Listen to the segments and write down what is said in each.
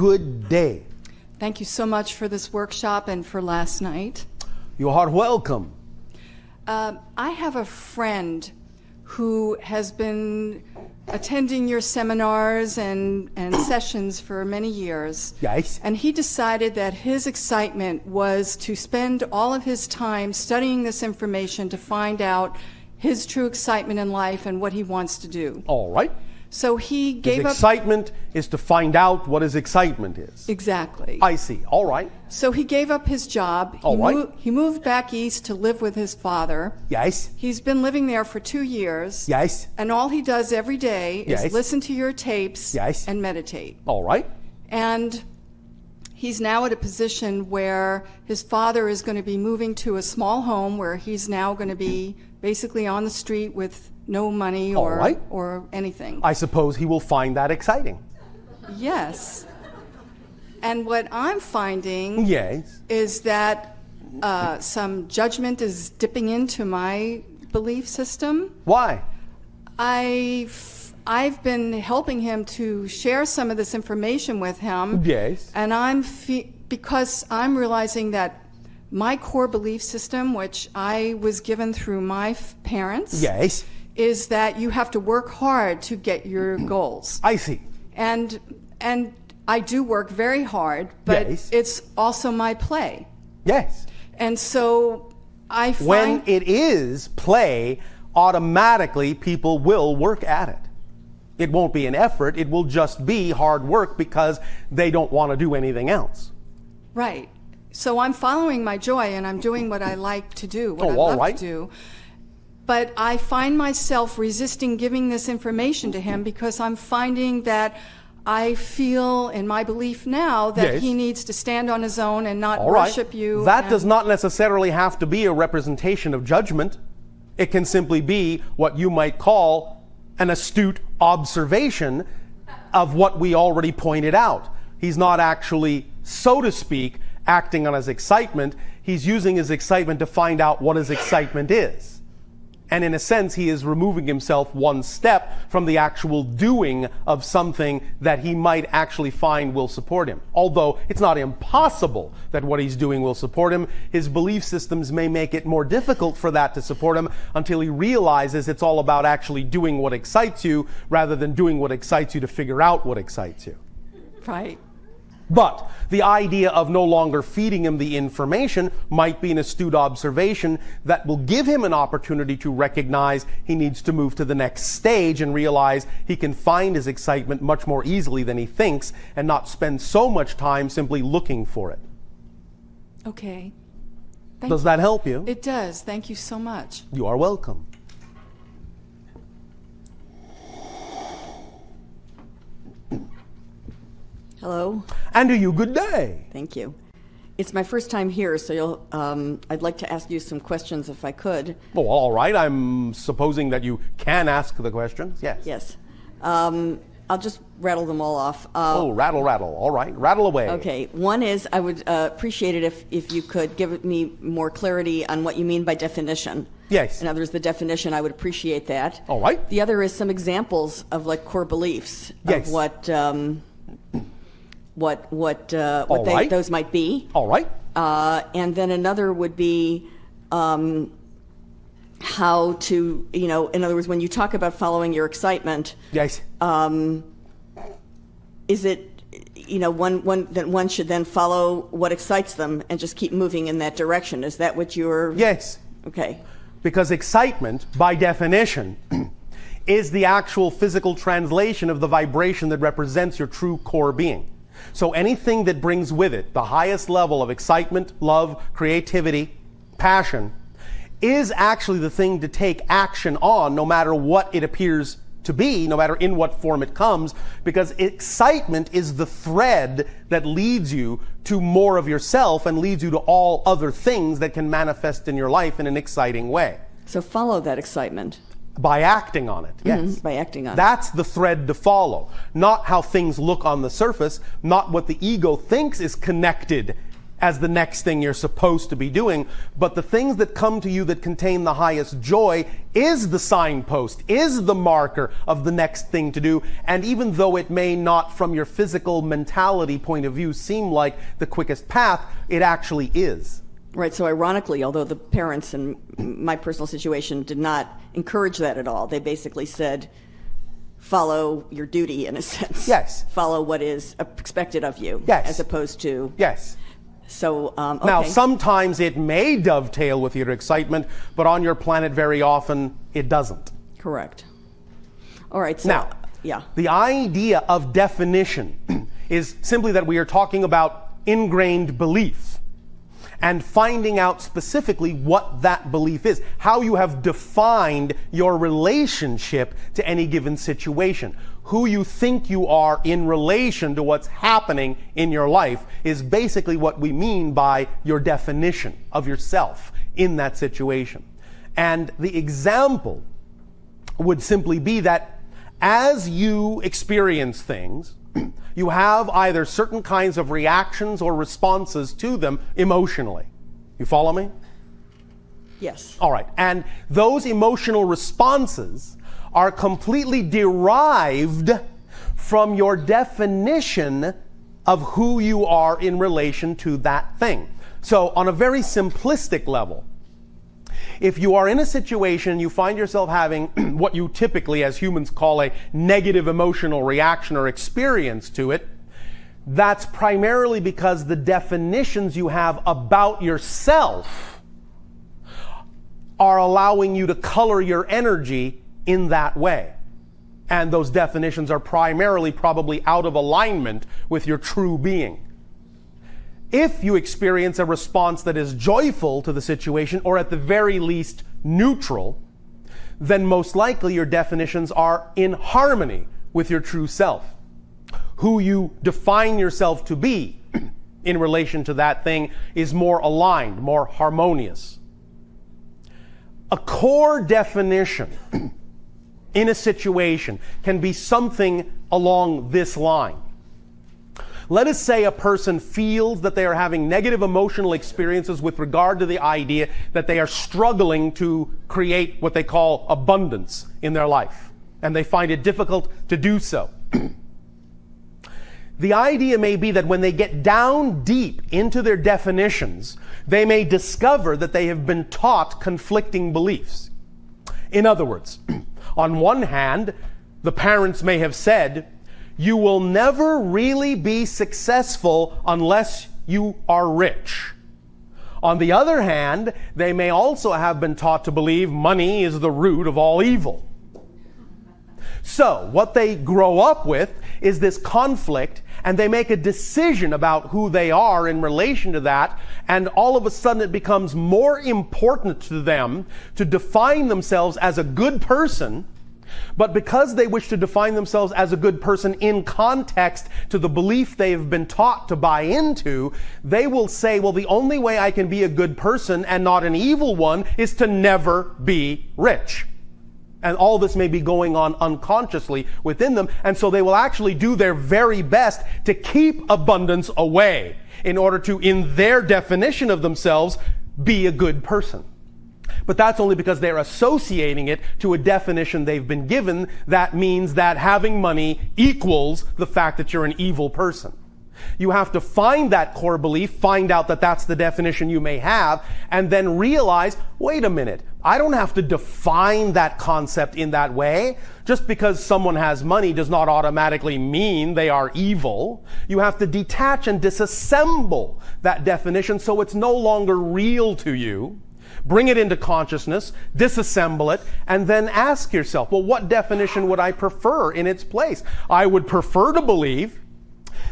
good day. Thank you so much for this workshop and for last night. You are welcome. I have a friend who has been attending your seminars and sessions for many years. Yes. And he decided that his excitement was to spend all of his time studying this information to find out his true excitement in life and what he wants to do. All right. So he gave His up... excitement is to find out what his excitement is. Exactly. I see. All right. So he gave up his job. All right. He moved back east to live with his father. Yes. He's been living there for 2 years. Yes. And all he does every day is Yes. listen to your tapes Yes. and meditate. All right. And he's now at a position where his father is going to be moving to a small home where he's now going to be basically on the street with no money All right. or anything. I suppose he will find that exciting. Yes. And what I'm finding Yes. is that some judgment is dipping into my belief system. Why? I've been helping him to share some of this information with him. Yes. And because I'm realizing that my core belief system, which I was given through my parents, Yes. is that you have to work hard to get your goals. I see. And I do work very hard, but Yes. it's also my play. Yes. And so I find... When it is play, automatically people will work at it. It won't be an effort. It will just be hard work because they don't want to do anything else. Right. So I'm following my joy and I'm doing what I like to do, what I all love right. to do. But I find myself resisting giving this information to him because I'm finding that I feel in my belief now that Yes. he needs to stand on his own and not All right. worship you. That does not necessarily have to be a representation of judgment. It can simply be what you might call an astute observation of what we already pointed out. He's not actually, so to speak, acting on his excitement. He's using his excitement to find out what his excitement is. And in a sense, he is removing himself one step from the actual doing of something that he might actually find will support him. Although it's not impossible that what he's doing will support him, his belief systems may make it more difficult for that to support him until he realizes it's all about actually doing what excites you rather than doing what excites you to figure out what excites you. Right. But the idea of no longer feeding him the information might be an astute observation that will give him an opportunity to recognize he needs to move to the next stage and realize he can find his excitement much more easily than he thinks and not spend so much time simply looking for it. Okay. Does that help you? It does. Thank you so much. You are welcome. Hello. And to you, good day. Thank you. It's my first time here, so I'd like to ask you some questions if I could. Oh, all right. I'm supposing that you can ask the questions. Yes. Yes. I'll just rattle them all off. Rattle, rattle. All right. Rattle away. Okay. One is I would appreciate it if you could give me more clarity on what you mean by definition. Yes. In other words, the definition, I would appreciate that. All right. The other is some examples of like core beliefs Yes. of what right. those might be. All right. And then another would be how to, in other words, when you talk about following your excitement, Yes. is it, that one should then follow what excites them and just keep moving in that direction? Is that what you're... Yes. Okay. Because excitement, by definition, is the actual physical translation of the vibration that represents your true core being. So anything that brings with it the highest level of excitement, love, creativity, passion, is actually the thing to take action on, no matter what it appears to be, no matter in what form it comes, because excitement is the thread that leads you to more of yourself and leads you to all other things that can manifest in your life in an exciting way. So follow that excitement. By acting on it, yes. Mm-hmm, by acting on it. That's the thread to follow. Not how things look on the surface, not what the ego thinks is connected as the next thing you're supposed to be doing, but the things that come to you that contain the highest joy is the signpost, is the marker of the next thing to do. And even though it may not, from your physical mentality point of view, seem like the quickest path, it actually is. Right, so ironically, although the parents in my personal situation did not encourage that at all, they basically said, follow your duty in a sense. Yes. Follow what is expected of you. Yes. As opposed to... Yes. So, okay. Now, sometimes it may dovetail with your excitement, but on your planet very often it doesn't. Correct. All right, so... Now, yeah. The idea of definition is simply that we are talking about ingrained belief and finding out specifically what that belief is, how you have defined your relationship to any given situation. Who you think you are in relation to what's happening in your life is basically what we mean by your definition of yourself in that situation. And the example would simply be that as you experience things, you have either certain kinds of reactions or responses to them emotionally. You follow me? Yes. All right. And those emotional responses are completely derived from your definition of who you are in relation to that thing. So on a very simplistic level, if you are in a situation, you find yourself having what you typically as humans call a negative emotional reaction or experience to it, that's primarily because the definitions you have about yourself are allowing you to color your energy in that way. And those definitions are primarily probably out of alignment with your true being. If you experience a response that is joyful to the situation, or at the very least neutral, then most likely your definitions are in harmony with your true self. Who you define yourself to be in relation to that thing is more aligned, more harmonious. A core definition in a situation can be something along this line. Let us say a person feels that they are having negative emotional experiences with regard to the idea that they are struggling to create what they call abundance in their life, and they find it difficult to do so. The idea may be that when they get down deep into their definitions, they may discover that they have been taught conflicting beliefs. In other words, on one hand, the parents may have said, you will never really be successful unless you are rich. On the other hand, they may also have been taught to believe money is the root of all evil. So, what they grow up with is this conflict, and they make a decision about who they are in relation to that, and all of a sudden it becomes more important to them to define themselves as a good person. But because they wish to define themselves as a good person in context to the belief they have been taught to buy into, they will say, well, the only way I can be a good person and not an evil one is to never be rich. And all this may be going on unconsciously within them, and so they will actually do their very best to keep abundance away in order to, in their definition of themselves, be a good person. But that's only because they're associating it to a definition they've been given that means that having money equals the fact that you're an evil person. You have to find that core belief, find out that that's the definition you may have, and then realize, wait a minute, I don't have to define that concept in that way. Just because someone has money does not automatically mean they are evil. You have to detach and disassemble that definition so it's no longer real to you. Bring it into consciousness, disassemble it, and then ask yourself, well, what definition would I prefer in its place? I would prefer to believe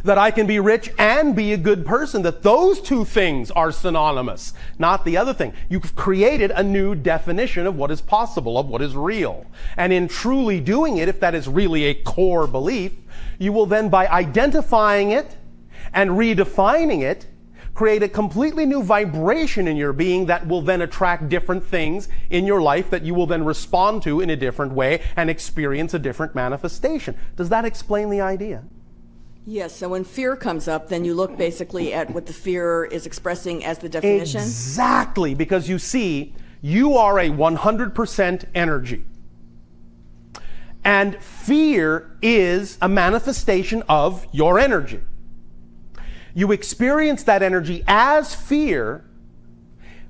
that I can be rich and be a good person, that those two things are synonymous, not the other thing. You've created a new definition of what is possible, of what is real. And in truly doing it, if that is really a core belief, you will then, by identifying it and redefining it, create a completely new vibration in your being that will then attract different things in your life that you will then respond to in a different way and experience a different manifestation. Does that explain the idea? Yes, so when fear comes up, then you look basically at what the fear is expressing as the definition. Exactly, because you see, you are a 100% energy. And fear is a manifestation of your energy. You experience that energy as fear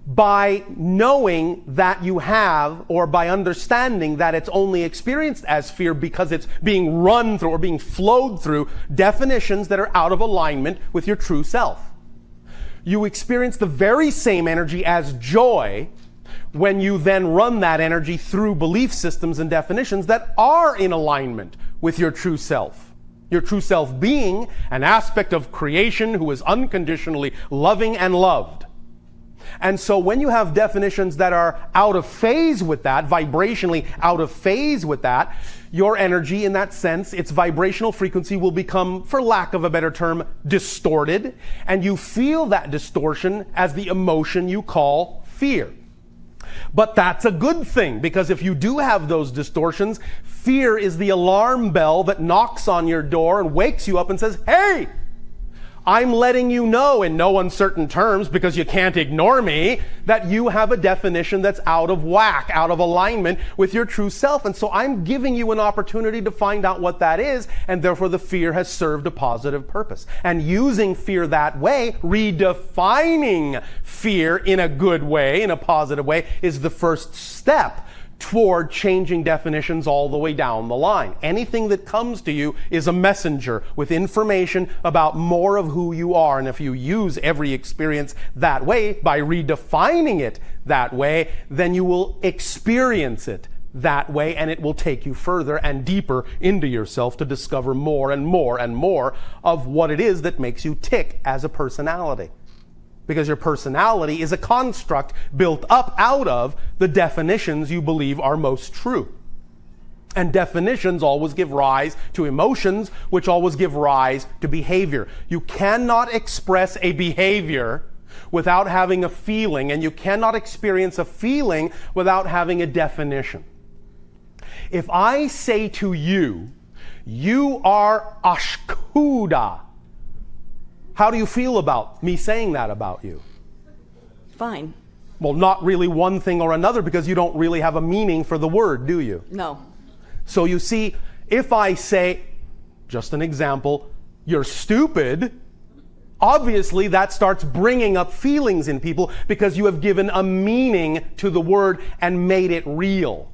by knowing that you have, or by understanding that it's only experienced as fear because it's being run through or being flowed through definitions that are out of alignment with your true self. You experience the very same energy as joy when you then run that energy through belief systems and definitions that are in alignment with your true self. Your true self being an aspect of creation who is unconditionally loving and loved. And so when you have definitions that are out of phase with that, vibrationally out of phase with that, your energy in that sense, its vibrational frequency will become, for lack of a better term, distorted. And you feel that distortion as the emotion you call fear. But that's a good thing, because if you do have those distortions, fear is the alarm bell that knocks on your door and wakes you up and says, hey, I'm letting you know in no uncertain terms, because you can't ignore me, that you have a definition that's out of whack, out of alignment with your true self. And so I'm giving you an opportunity to find out what that is, and therefore the fear has served a positive purpose. And using fear that way, redefining fear in a good way, in a positive way, is the first step toward changing definitions all the way down the line. Anything that comes to you is a messenger with information about more of who you are. And if you use every experience that way, by redefining it that way, then you will experience it that way, and it will take you further and deeper into yourself to discover more and more and more of what it is that makes you tick as a personality. Because your personality is a construct built up out of the definitions you believe are most true. And definitions always give rise to emotions, which always give rise to behavior. You cannot express a behavior without having a feeling, and you cannot experience a feeling without having a definition. If I say to you, you are ashkuda, how do you feel about me saying that about you? Fine. Well, not really one thing or another, because you don't really have a meaning for the word, do you? No. So you see, if I say, just an example, you're stupid, obviously that starts bringing up feelings in people, because you have given a meaning to the word and made it real.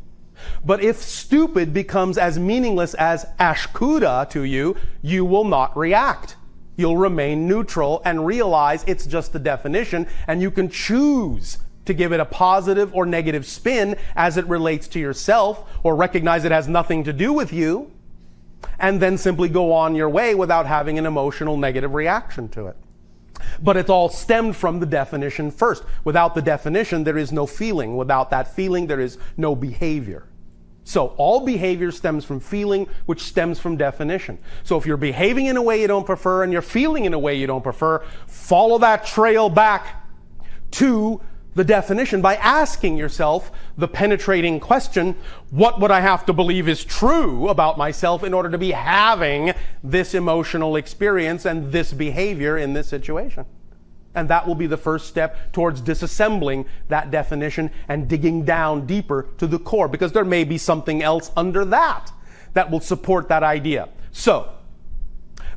But if stupid becomes as meaningless as ashkuda to you, you will not react. You'll remain neutral and realize it's just the definition, and you can choose to give it a positive or negative spin as it relates to yourself, or recognize it has nothing to do with you, and then simply go on your way without having an emotional negative reaction to it. But it's all stemmed from the definition first. Without the definition, there is no feeling. Without that feeling, there is no behavior. So all behavior stems from feeling, which stems from definition. So if you're behaving in a way you don't prefer and you're feeling in a way you don't prefer, follow that trail back to the definition by asking yourself the penetrating question, what would I have to believe is true about myself in order to be having this emotional experience and this behavior in this situation? And that will be the first step towards disassembling that definition and digging down deeper to the core, because there may be something else under that that will support that idea. So,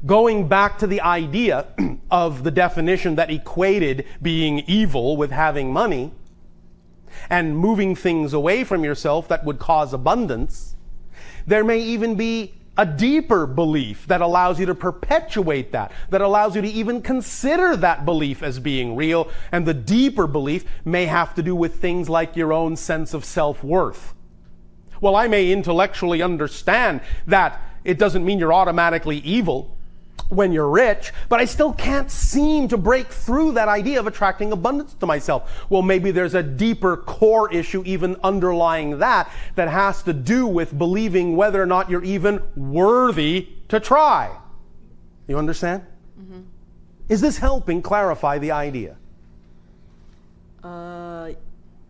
going back to the idea of the definition that equated being evil with having money, and moving things away from yourself that would cause abundance, there may even be a deeper belief that allows you to perpetuate that allows you to even consider that belief as being real. And the deeper belief may have to do with things like your own sense of self-worth. Well, I may intellectually understand that it doesn't mean you're automatically evil when you're rich, but I still can't seem to break through that idea of attracting abundance to myself. Well, maybe there's a deeper core issue even underlying that has to do with believing whether or not you're even worthy to try. You understand? Mm-hmm. Is this helping clarify the idea?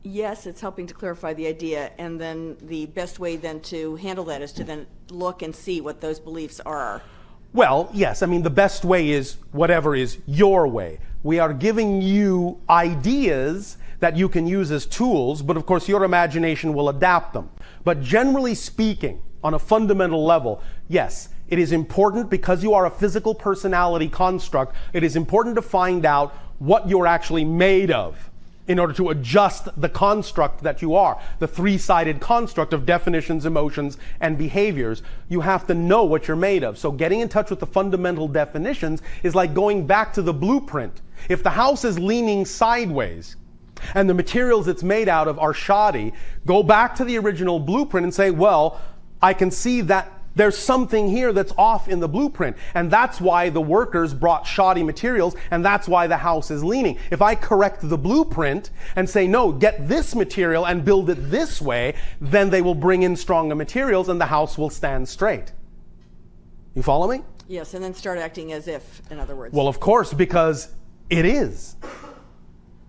Yes, it's helping to clarify the idea, and then the best way then to handle that is to then look and see what those beliefs are. Well, yes, I mean, the best way is whatever is your way. We are giving you ideas that you can use as tools, but of course your imagination will adapt them. But generally speaking, on a fundamental level, yes, it is important, because you are a physical personality construct, it is important to find out what you're actually made of in order to adjust the construct that you are, the three-sided construct of definitions, emotions, and behaviors. You have to know what you're made of. So getting in touch with the fundamental definitions is like going back to the blueprint. If the house is leaning sideways and the materials it's made out of are shoddy, go back to the original blueprint and say, well, I can see that there's something here that's off in the blueprint. And that's why the workers brought shoddy materials, and that's why the house is leaning. If I correct the blueprint and say, no, get this material and build it this way, then they will bring in stronger materials and the house will stand straight. You follow me? Yes, and then start acting as if, in other words. Well, of course, because it is.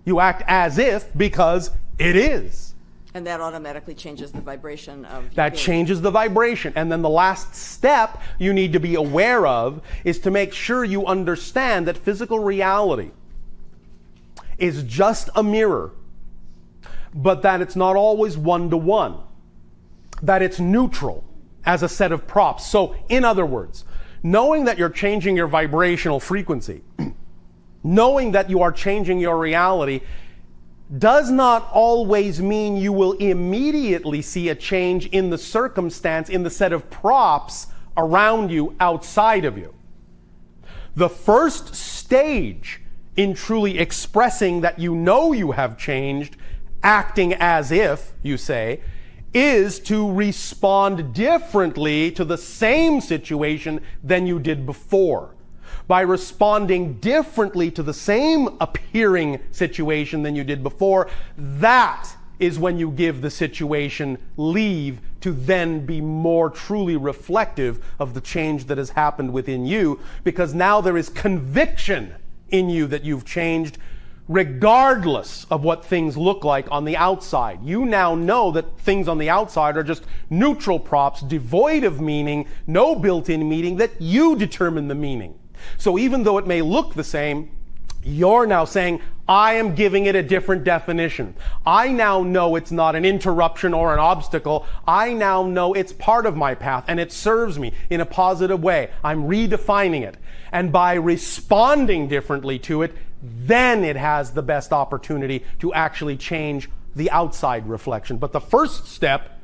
You act as if because it is. And that automatically changes the vibration of your That being. changes the vibration. And then the last step you need to be aware of is to make sure you understand that physical reality is just a mirror, but that it's not always one-to-one, that it's neutral as a set of props. So, in other words, knowing that you're changing your vibrational frequency, knowing that you are changing your reality, does not always mean you will immediately see a change in the circumstance, in the set of props around you, outside of you. The first stage in truly expressing that you know you have changed, acting as if, you say, is to respond differently to the same situation than you did before. By responding differently to the same appearing situation than you did before, that is when you give the situation leave to then be more truly reflective of the change that has happened within you, because now there is conviction in you that you've changed, regardless of what things look like on the outside. You now know that things on the outside are just neutral props, devoid of meaning, no built-in meaning, that you determine the meaning. So even though it may look the same, you're now saying, I am giving it a different definition. I now know it's not an interruption or an obstacle. I now know it's part of my path and it serves me in a positive way. I'm redefining it. And by responding differently to it, then it has the best opportunity to actually change the outside reflection. But the first step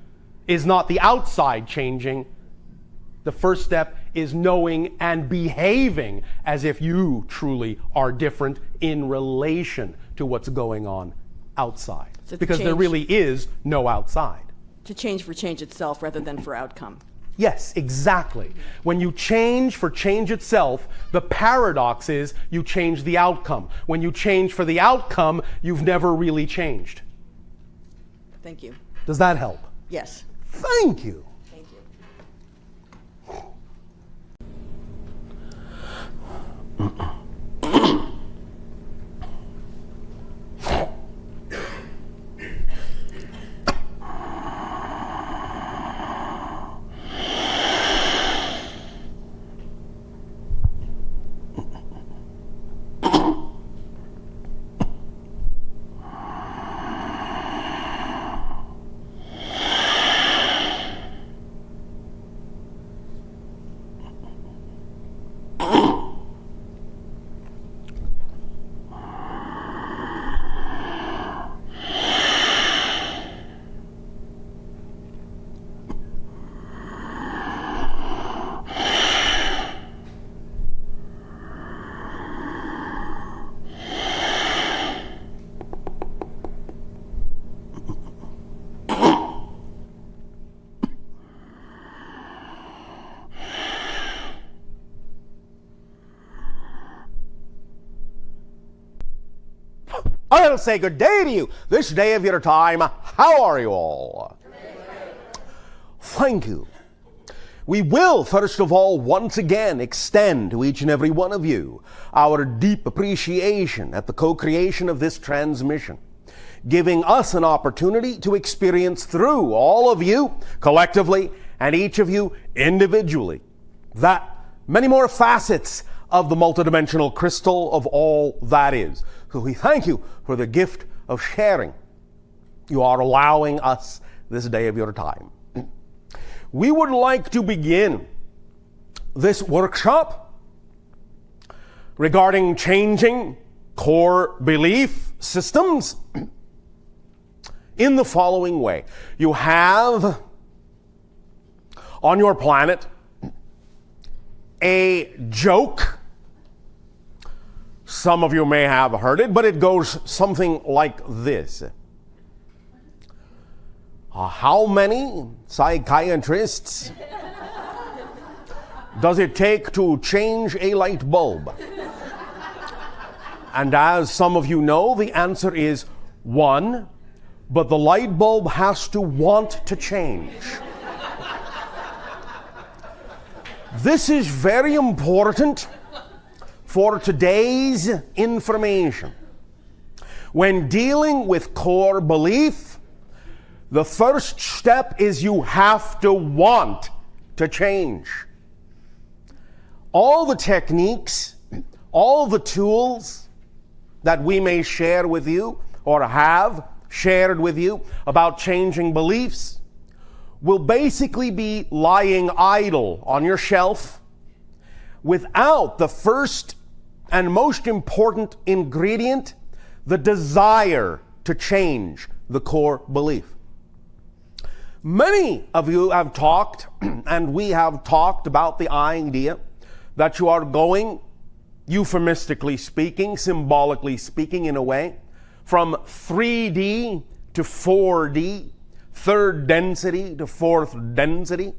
is not the outside changing. The first step is knowing and behaving as if you truly are different in relation to what's going on outside. So because there really is no outside. To change for change itself rather than for outcome. Yes, exactly. When you change for change itself, the paradox is you change the outcome. When you change for the outcome, you've never really changed. Thank you. Does that help? Yes. Thank you. Thank you. I'll say good day to you this day of your time. How are you all? Thank you. We will, first of all, once again extend to each and every one of you our deep appreciation at the co-creation of this transmission, giving us an opportunity to experience through all of you collectively and each of you individually that many more facets of the multidimensional crystal of all that is. So we thank you for the gift of sharing. You are allowing us this day of your time. We would like to begin this workshop regarding changing core belief systems in the following way. You have on your planet a joke. Some of you may have heard it, but it goes something like this. How many psychiatrists does it take to change a light bulb? And as some of you know, the answer is 1, but the light bulb has to want to change. This is very important for today's information. When dealing with core belief, the first step is you have to want to change. All the techniques, all the tools that we may share with you or have shared with you about changing beliefs will basically be lying idle on your shelf without the first and most important ingredient, the desire to change the core belief. Many of you have talked, and we have talked about the idea that you are going, euphemistically speaking, symbolically speaking in a way, from 3D to 4D, third density to fourth density.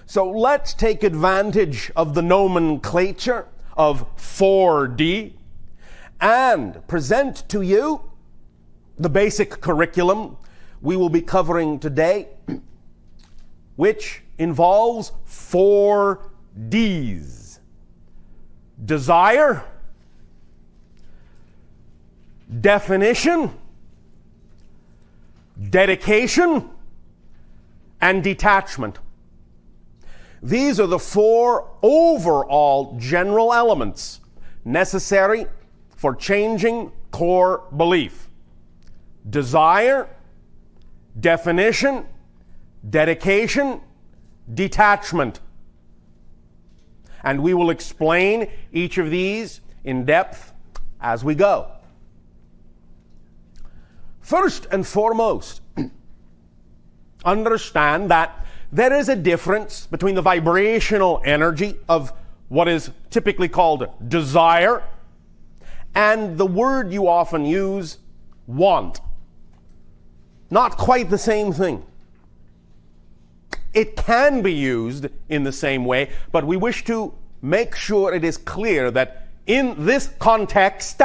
So let's take advantage of the nomenclature of 4D and present to you the basic curriculum we will be covering today, which involves 4 Ds. Desire, definition, dedication, and detachment. These are the 4 overall general elements necessary for changing core belief. Desire, definition, dedication, detachment. And we will explain each of these in depth as we go. First and foremost, understand that there is a difference between the vibrational energy of what is typically called desire and the word you often use, want. Not quite the same thing. It can be used in the same way, but we wish to make sure it is clear that in this context,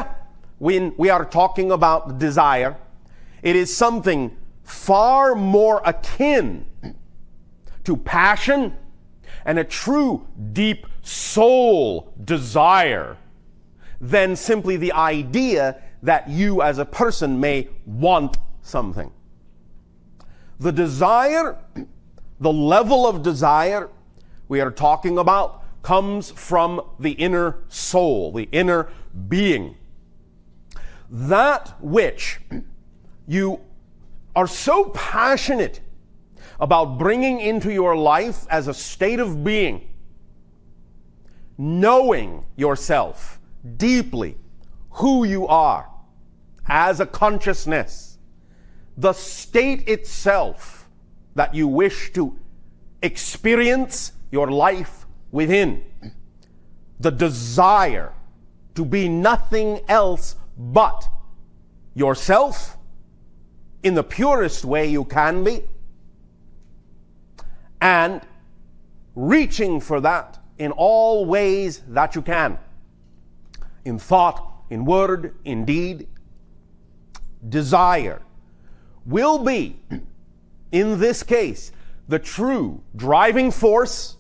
when we are talking about desire, it is something far more akin to passion and a true deep soul desire than simply the idea that you as a person may want something. The desire, the level of desire we are talking about comes from the inner soul, the inner being. That which you are so passionate about bringing into your life as a state of being, knowing yourself deeply, who you are as a consciousness, the state itself that you wish to experience your life within, the desire to be nothing else but yourself in the purest way you can be, and reaching for that in all ways that you can, in thought, in word, in deed. Desire will be, in this case, the true driving force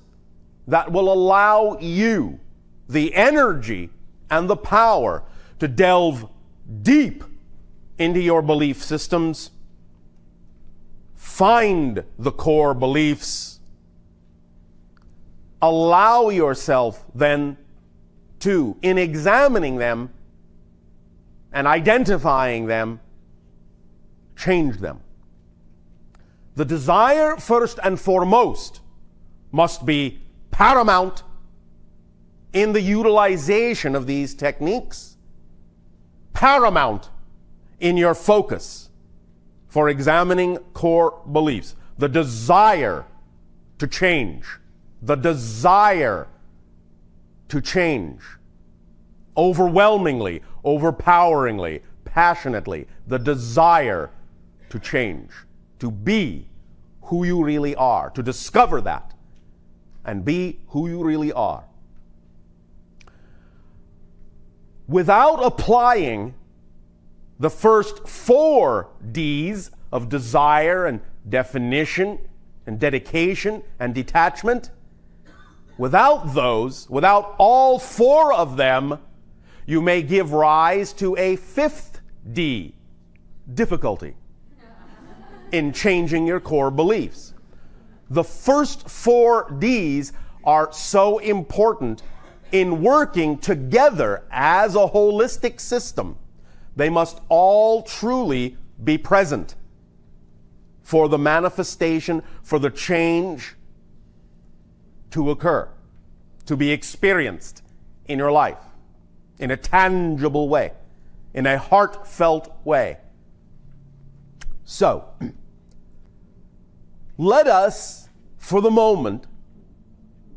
that will allow you the energy and the power to delve deep into your belief systems, find the core beliefs, allow yourself then to, in examining them and identifying them, change them. The desire, first and foremost, must be paramount in the utilization of these techniques, paramount in your focus for examining core beliefs. The desire to change. The desire to change. Overwhelmingly, overpoweringly, passionately. The desire to change. To be who you really are. To discover that and be who you really are. Without applying the first 4 D's of desire and definition and dedication and detachment, without those, without all 4 of them, you may give rise to a 5th D, difficulty in changing your core beliefs. The first 4 D's are so important in working together as a holistic system. They must all truly be present for the manifestation, for the change to occur, to be experienced in your life, in a tangible way, in a heartfelt way. So, let us, for the moment,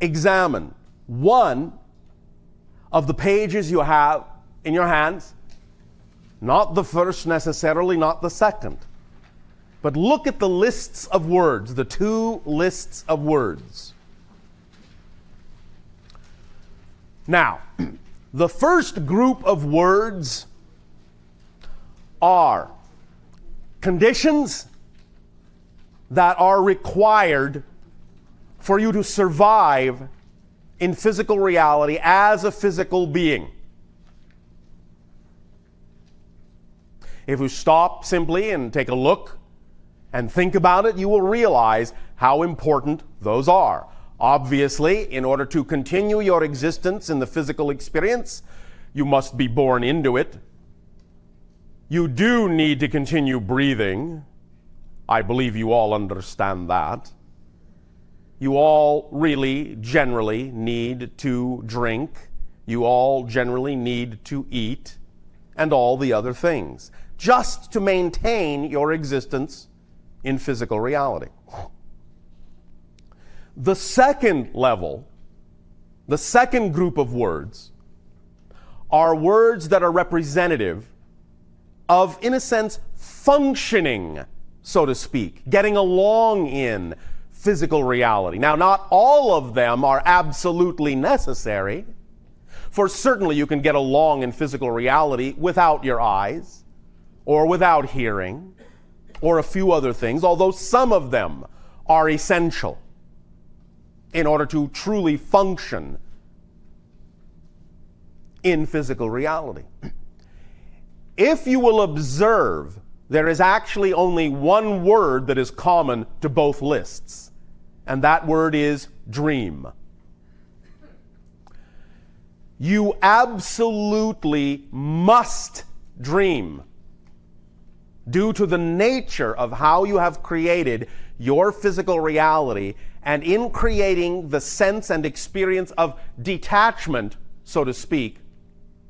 examine one of the pages you have in your hands, not the first necessarily, not the second, but look at the lists of words, the 2 lists of words. Now, the first group of words are conditions that are required for you to survive in physical reality as a physical being. If you stop simply and take a look and think about it, you will realize how important those are. Obviously, in order to continue your existence in the physical experience, you must be born into it. You do need to continue breathing. I believe you all understand that. You all really, generally need to drink. You all generally need to eat, and all the other things, just to maintain your existence in physical reality. The second level, the second group of words, are words that are representative of, in a sense, functioning, so to speak, getting along in physical reality. Now, not all of them are absolutely necessary, for certainly you can get along in physical reality without your eyes, or without hearing, or a few other things, although some of them are essential in order to truly function in physical reality. If you will observe, there is actually only one word that is common to both lists, and that word is dream. You absolutely must dream due to the nature of how you have created your physical reality, and in creating the sense and experience of detachment, so to speak,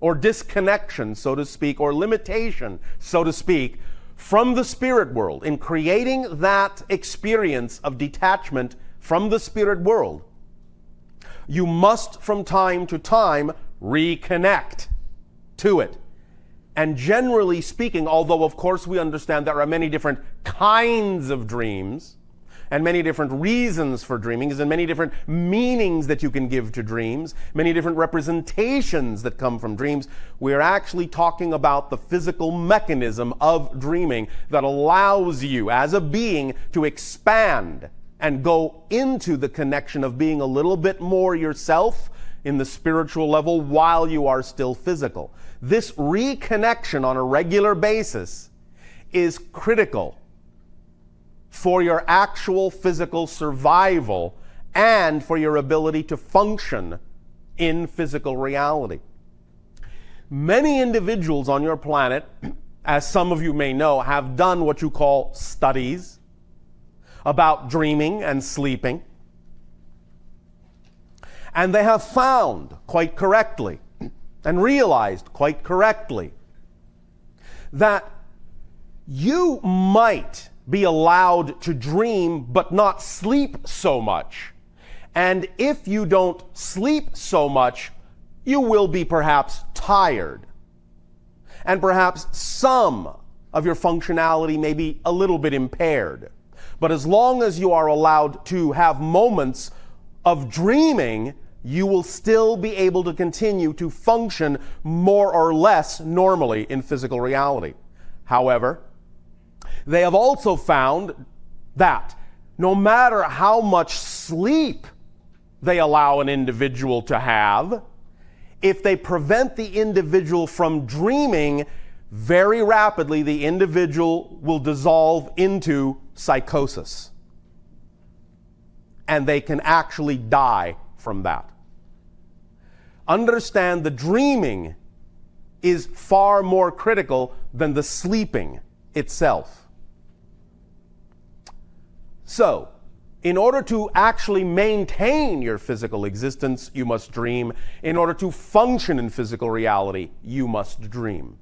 or disconnection, so to speak, or limitation, so to speak, from the spirit world. In creating that experience of detachment from the spirit world, you must from time to time reconnect to it. And generally speaking, although of course we understand there are many different kinds of dreams, and many different reasons for dreaming, and many different meanings that you can give to dreams, many different representations that come from dreams, we're actually talking about the physical mechanism of dreaming that allows you as a being to expand and go into the connection of being a little bit more yourself in the spiritual level while you are still physical. This reconnection on a regular basis is critical for your actual physical survival and for your ability to function in physical reality. Many individuals on your planet, as some of you may know, have done what you call studies about dreaming and sleeping. And they have found quite correctly and realized quite correctly that you might be allowed to dream but not sleep so much. And if you don't sleep so much, you will be perhaps tired. And perhaps some of your functionality may be a little bit impaired. But as long as you are allowed to have moments of dreaming, you will still be able to continue to function more or less normally in physical reality. However, they have also found that no matter how much sleep they allow an individual to have, if they prevent the individual from dreaming, very rapidly the individual will dissolve into psychosis. And they can actually die from that. Understand the dreaming is far more critical than the sleeping itself. So, in order to actually maintain your physical existence, you must dream. In order to function in physical reality, you must dream.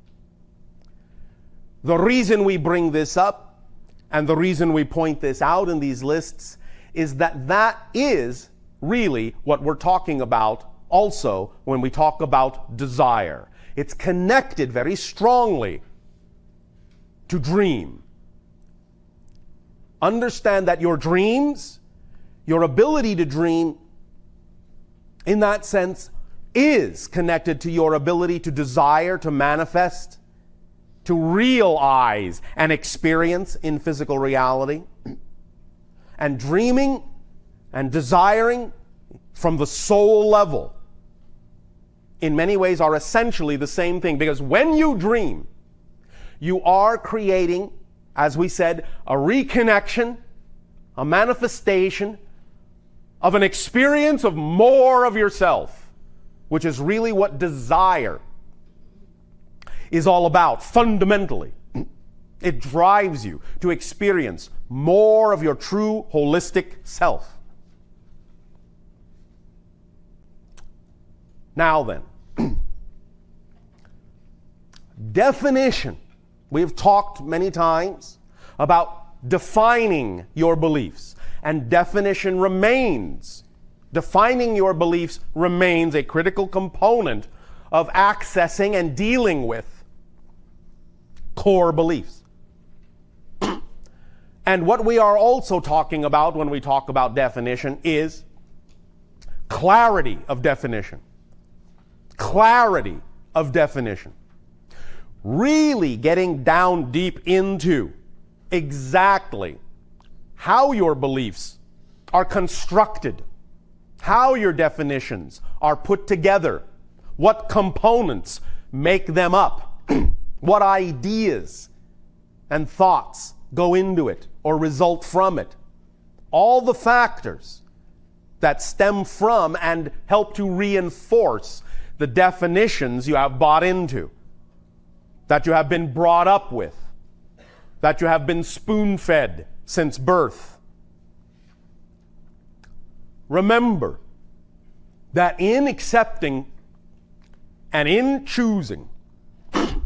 The reason we bring this up and the reason we point this out in these lists is that that is really what we're talking about also when we talk about desire. It's connected very strongly to dream. Understand that your dreams, your ability to dream, in that sense, is connected to your ability to desire, to manifest, to realize and experience in physical reality. And dreaming and desiring from the soul level, in many ways, are essentially the same thing. Because when you dream, you are creating, as we said, a reconnection, a manifestation of an experience of more of yourself, which is really what desire is all about, fundamentally. It drives you to experience more of your true holistic self. Now then, definition. We have talked many times about defining your beliefs, and definition remains. Defining your beliefs remains a critical component of accessing and dealing with core beliefs. And what we are also talking about when we talk about definition is clarity of definition. Clarity of definition. Really getting down deep into exactly how your beliefs are constructed, how your definitions are put together, what components make them up, what ideas and thoughts go into it or result from it. All the factors that stem from and help to reinforce the definitions you have bought into, that you have been brought up with, that you have been spoon-fed since birth. Remember that in accepting and in choosing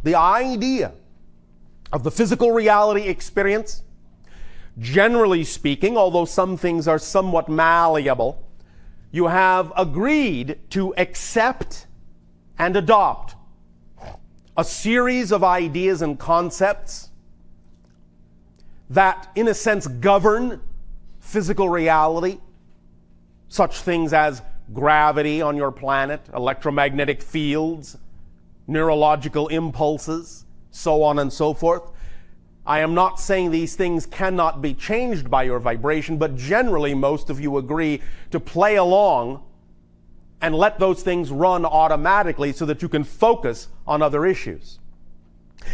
the idea of the physical reality experience, generally speaking, although some things are somewhat malleable, you have agreed to accept and adopt a series of ideas and concepts that, in a sense, govern physical reality, such things as gravity on your planet, electromagnetic fields, neurological impulses, so on and so forth. I am not saying these things cannot be changed by your vibration, but generally most of you agree to play along and let those things run automatically so that you can focus on other issues,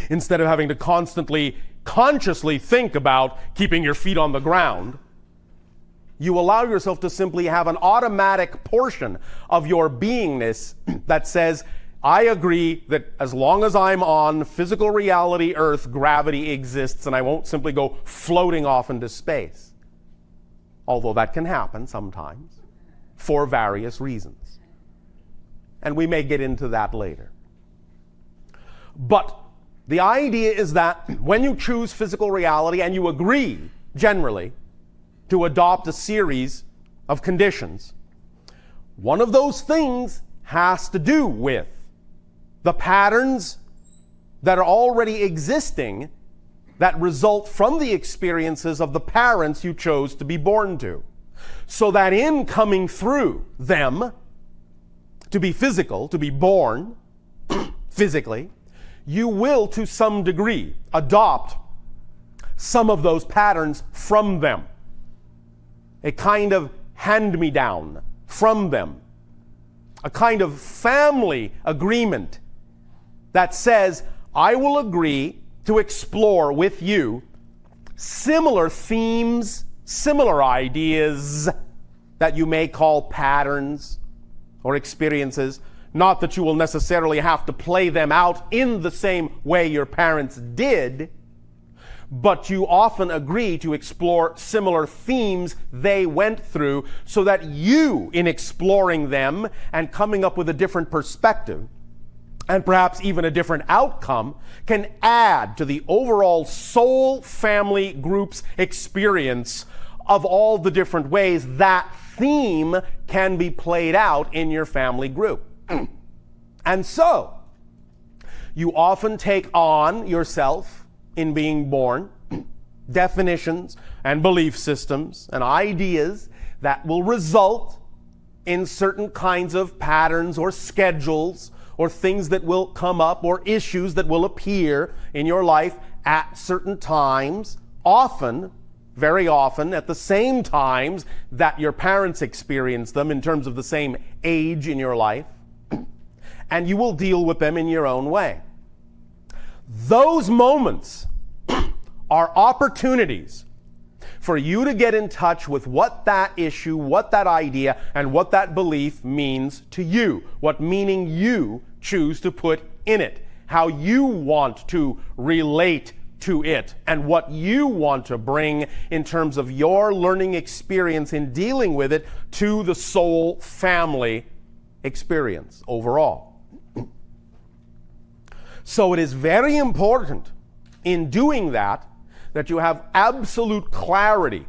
instead of having to constantly, consciously think about keeping your feet on the ground You allow yourself to simply have an automatic portion of your beingness that says, I agree that as long as I'm on physical reality, Earth, gravity exists, and I won't simply go floating off into space. Although that can happen sometimes for various reasons. And we may get into that later. But the idea is that when you choose physical reality and you agree, generally, to adopt a series of conditions, one of those things has to do with the patterns that are already existing that result from the experiences of the parents you chose to be born to. So that in coming through them, to be physical, to be born physically, you will to some degree adopt some of those patterns from them. A kind of hand-me-down from them. A kind of family agreement that says, I will agree to explore with you similar themes, similar ideas that you may call patterns or experiences. Not that you will necessarily have to play them out in the same way your parents did, but you often agree to explore similar themes they went through so that you, in exploring them and coming up with a different perspective, and perhaps even a different outcome, can add to the overall soul family group's experience of all the different ways that theme can be played out in your family group. And so, you often take on yourself in being born definitions and belief systems and ideas that will result in certain kinds of patterns or schedules or things that will come up or issues that will appear in your life at certain times, often, very often, at the same times that your parents experience them in terms of the same age in your life, and you will deal with them in your own way. Those moments are opportunities for you to get in touch with what that issue, what that idea, and what that belief means to you, what meaning you choose to put in it, how you want to relate to it, and what you want to bring in terms of your learning experience in dealing with it to the soul family experience overall. So it is very important in doing that you have absolute clarity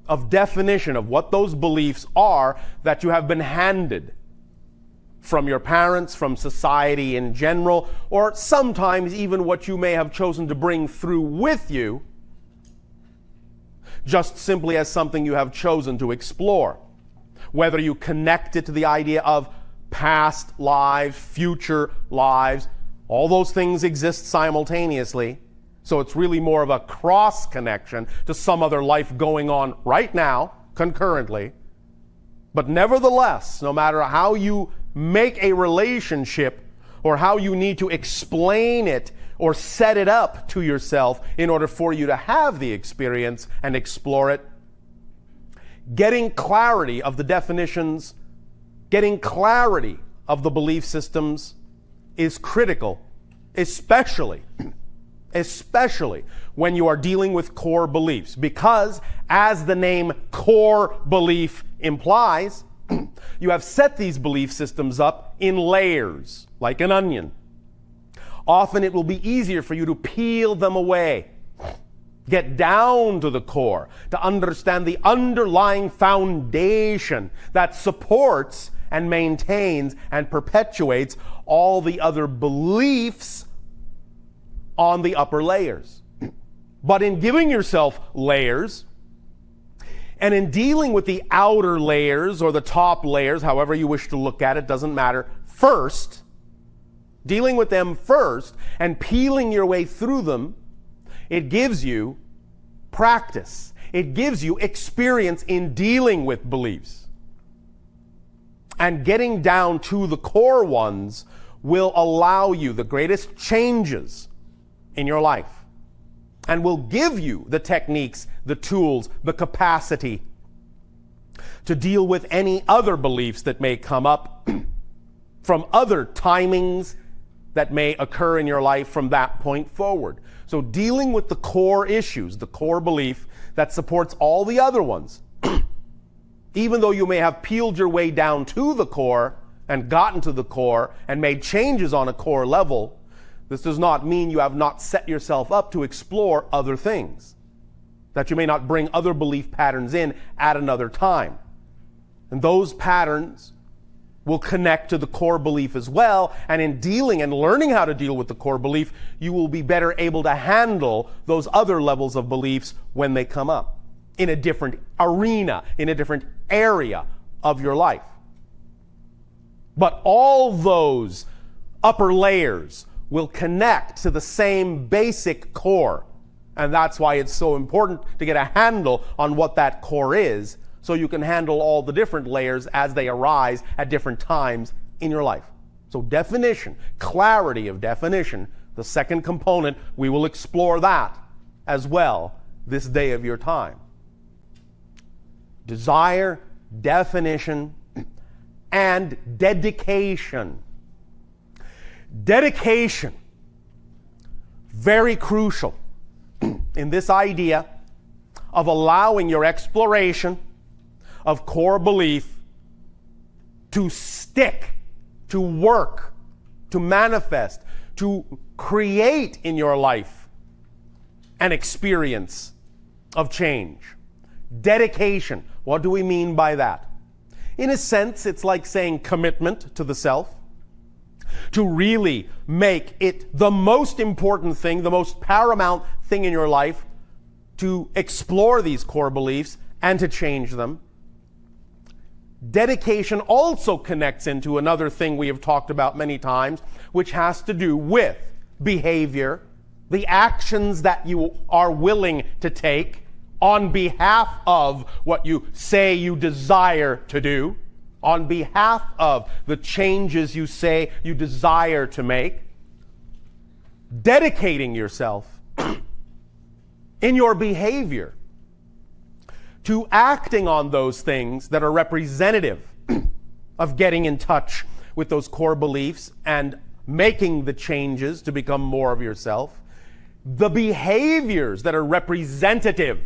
of definition of what those beliefs are that you have been handed from your parents, from society in general, or sometimes even what you may have chosen to bring through with you, just simply as something you have chosen to explore. Whether you connect it to the idea of past lives, future lives, all those things exist simultaneously. So it's really more of a cross connection to some other life going on right now, concurrently. But nevertheless, no matter how you make a relationship or how you need to explain it or set it up to yourself in order for you to have the experience and explore it, getting clarity of the definitions, getting clarity of the belief systems is critical, especially when you are dealing with core beliefs. Because, as the name core belief implies, you have set these belief systems up in layers, like an onion. Often it will be easier for you to peel them away, get down to the core, to understand the underlying foundation that supports and maintains and perpetuates all the other beliefs on the upper layers. But in giving yourself layers, and in dealing with the outer layers or the top layers, however you wish to look at it, doesn't matter, first, dealing with them first and peeling your way through them, it gives you practice. It gives you experience in dealing with beliefs. And getting down to the core ones will allow you the greatest changes in your life and will give you the techniques, the tools, the capacity to deal with any other beliefs that may come up from other timings that may occur in your life from that point forward. So dealing with the core issues, the core belief that supports all the other ones, even though you may have peeled your way down to the core and gotten to the core and made changes on a core level, this does not mean you have not set yourself up to explore other things, that you may not bring other belief patterns in at another time. And those patterns will connect to the core belief as well, and in dealing and learning how to deal with the core belief, you will be better able to handle those other levels of beliefs when they come up in a different arena, in a different area of your life. But all those upper layers will connect to the same basic core, and that's why it's so important to get a handle on what that core is, so you can handle all the different layers as they arise at different times in your life. So definition, clarity of definition, the second component, we will explore that as well this day of your time. Desire, definition, and dedication. Dedication, very crucial in this idea of allowing your exploration of core belief to stick, to work, to manifest, to create in your life an experience of change. Dedication, what do we mean by that? In a sense, it's like saying commitment to the self, to really make it the most important thing, the most paramount thing in your life, to explore these core beliefs and to change them. Dedication also connects into another thing we have talked about many times, which has to do with behavior, the actions that you are willing to take on behalf of what you say you desire to do, on behalf of the changes you say you desire to make. Dedicating yourself in your behavior to acting on those things that are representative of getting in touch with those core beliefs and making the changes to become more of yourself. The behaviors that are representative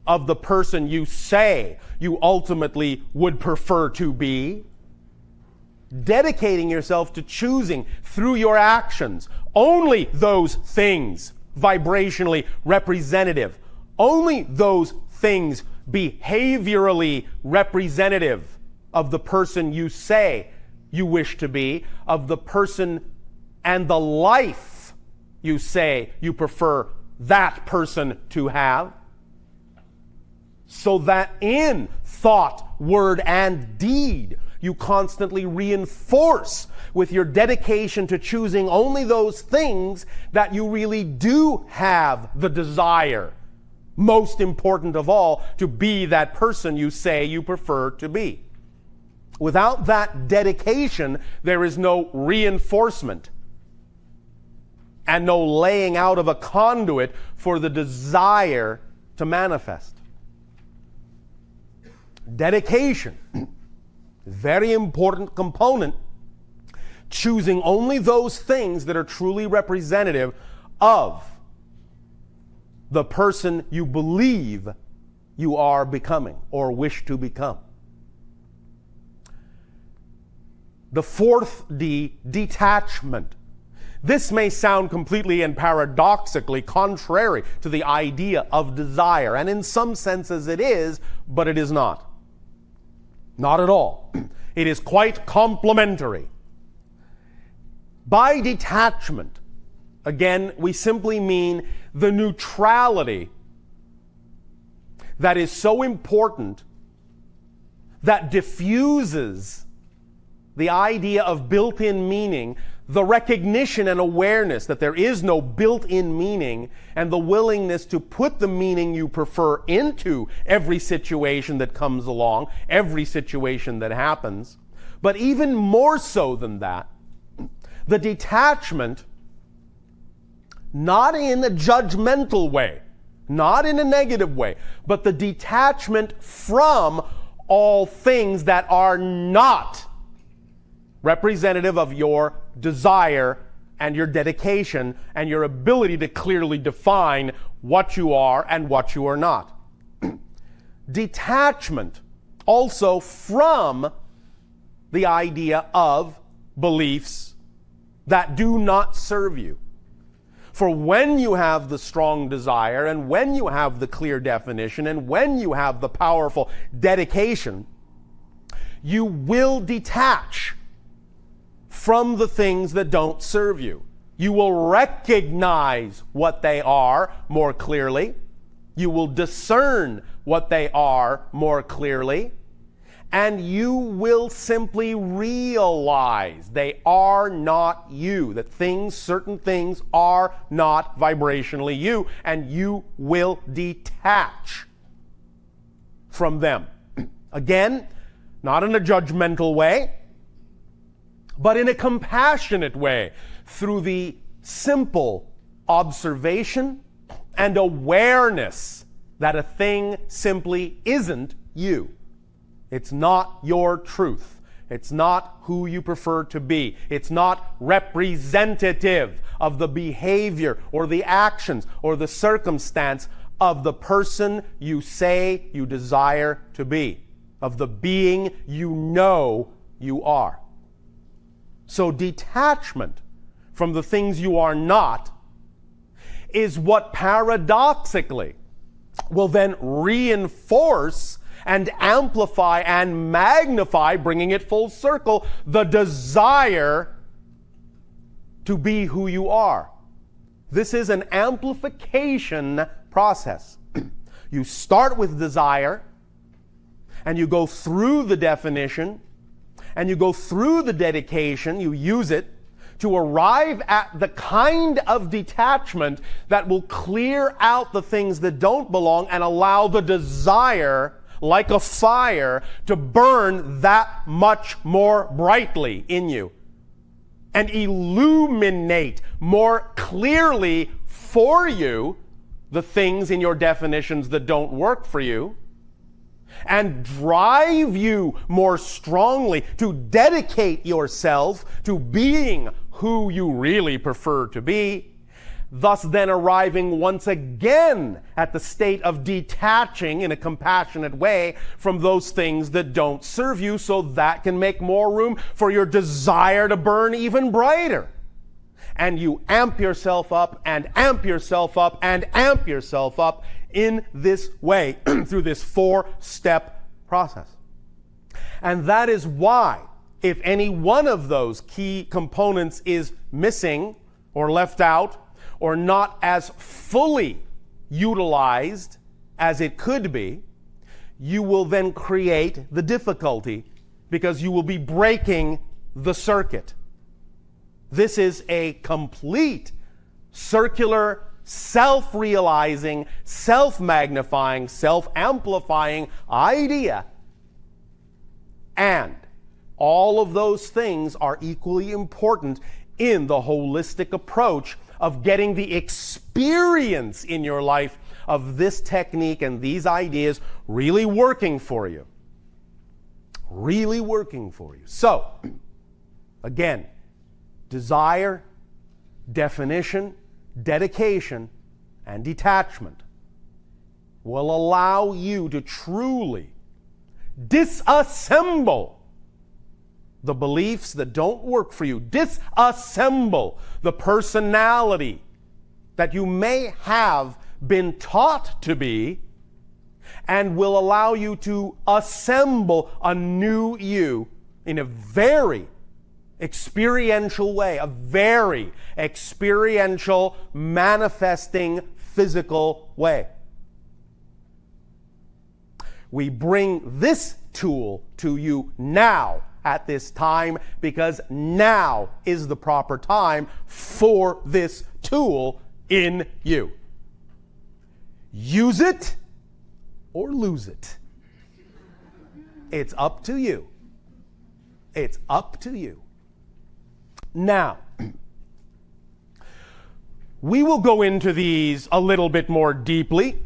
of the person you say you ultimately would prefer to be. Dedicating yourself to choosing through your actions only those things vibrationally representative, only those things behaviorally representative of the person you say you wish to be, of the person and the life you say you prefer that person to have, so that in thought, word, and deed, you constantly reinforce with your dedication to choosing only those things that you really do have the desire, most important of all, to be that person you say you prefer to be. Without that dedication, there is no reinforcement and no laying out of a conduit for the desire to manifest. Dedication, very important component, choosing only those things that are truly representative of the person you believe you are becoming or wish to become. The fourth D, detachment. This may sound completely and paradoxically contrary to the idea of desire, and in some senses it is, but it is not. Not at all. It is quite complementary. By detachment, again, we simply mean the neutrality that is so important that diffuses the idea of built-in meaning, the recognition and awareness that there is no built-in meaning, and the willingness to put the meaning you prefer into every situation that comes along, every situation that happens. But even more so than that, the detachment, not in a judgmental way, not in a negative way, but the detachment from all things that are not representative of your desire and your dedication and your ability to clearly define what you are and what you are not. Detachment also from the idea of beliefs that do not serve you. For when you have the strong desire, and when you have the clear definition, and when you have the powerful dedication, you will detach from the things that don't serve you. You will recognize what they are more clearly. You will discern what they are more clearly. And you will simply realize they are not you, that certain things are not vibrationally you, and you will detach from them. Again, not in a judgmental way, but in a compassionate way, through the simple observation and awareness that a thing simply isn't you. It's not your truth. It's not who you prefer to be. It's not representative of the behavior or the actions or the circumstance of the person you say you desire to be, of the being you know you are. So detachment from the things you are not is what paradoxically will then reinforce and amplify and magnify, bringing it full circle, the desire to be who you are. This is an amplification process. You start with desire, and you go through the definition, and you go through the dedication, you use it to arrive at the kind of detachment that will clear out the things that don't belong and allow the desire, like a fire, to burn that much more brightly in you and illuminate more clearly for you the things in your definitions that don't work for you, and drive you more strongly to dedicate yourself to being who you really prefer to be, thus then arriving once again at the state of detaching in a compassionate way from those things that don't serve you, so that can make more room for your desire to burn even brighter. And you amp yourself up and amp yourself up and amp yourself up in this way through this 4-step process. And that is why, if any one of those key components is missing or left out or not as fully utilized as it could be, you will then create the difficulty because you will be breaking the circuit. This is a complete circular, self-realizing, self-magnifying, self-amplifying idea. And all of those things are equally important in the holistic approach of getting the experience in your life of this technique and these ideas really working for you. Really working for you. So, again, desire, definition, dedication, and detachment will allow you to truly disassemble the beliefs that don't work for you, disassemble the personality that you may have been taught to be, and will allow you to assemble a new you in a very experiential way, a very experiential, manifesting, physical way. We bring this tool to you now at this time because now is the proper time for this tool in you. Use it or lose it. It's up to you. It's up to you. Now, We will go into these a little bit more deeply,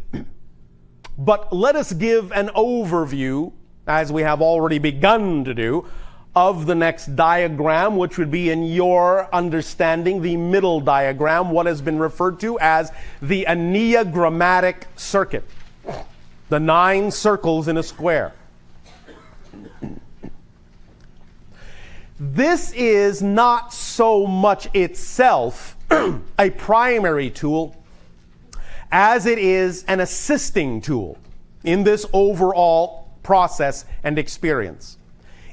but let us give an overview, as we have already begun to do, of the next diagram, which would be, in your understanding, the middle diagram, what has been referred to as the enneagrammatic circuit, the 9 circles in a square. This is not so much itself a primary tool as it is an assisting tool in this overall process and experience.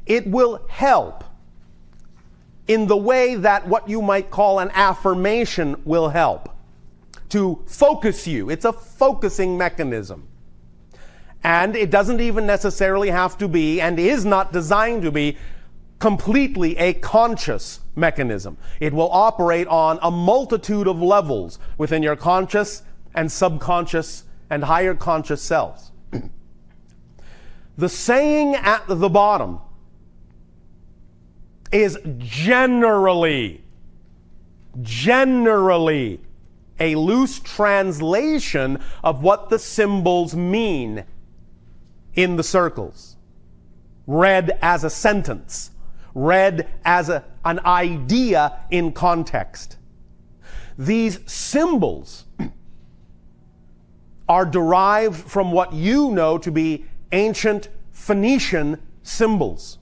It will help in the way that what you might call an affirmation will help to focus you. It's a focusing mechanism. And it doesn't even necessarily have to be, and is not designed to be, completely a conscious mechanism. It will operate on a multitude of levels within your conscious and subconscious and higher conscious selves. The saying at the bottom is generally a loose translation of what the symbols mean in the circles, read as a sentence, read as an idea in context. These symbols are derived from what you know to be ancient Phoenician symbols.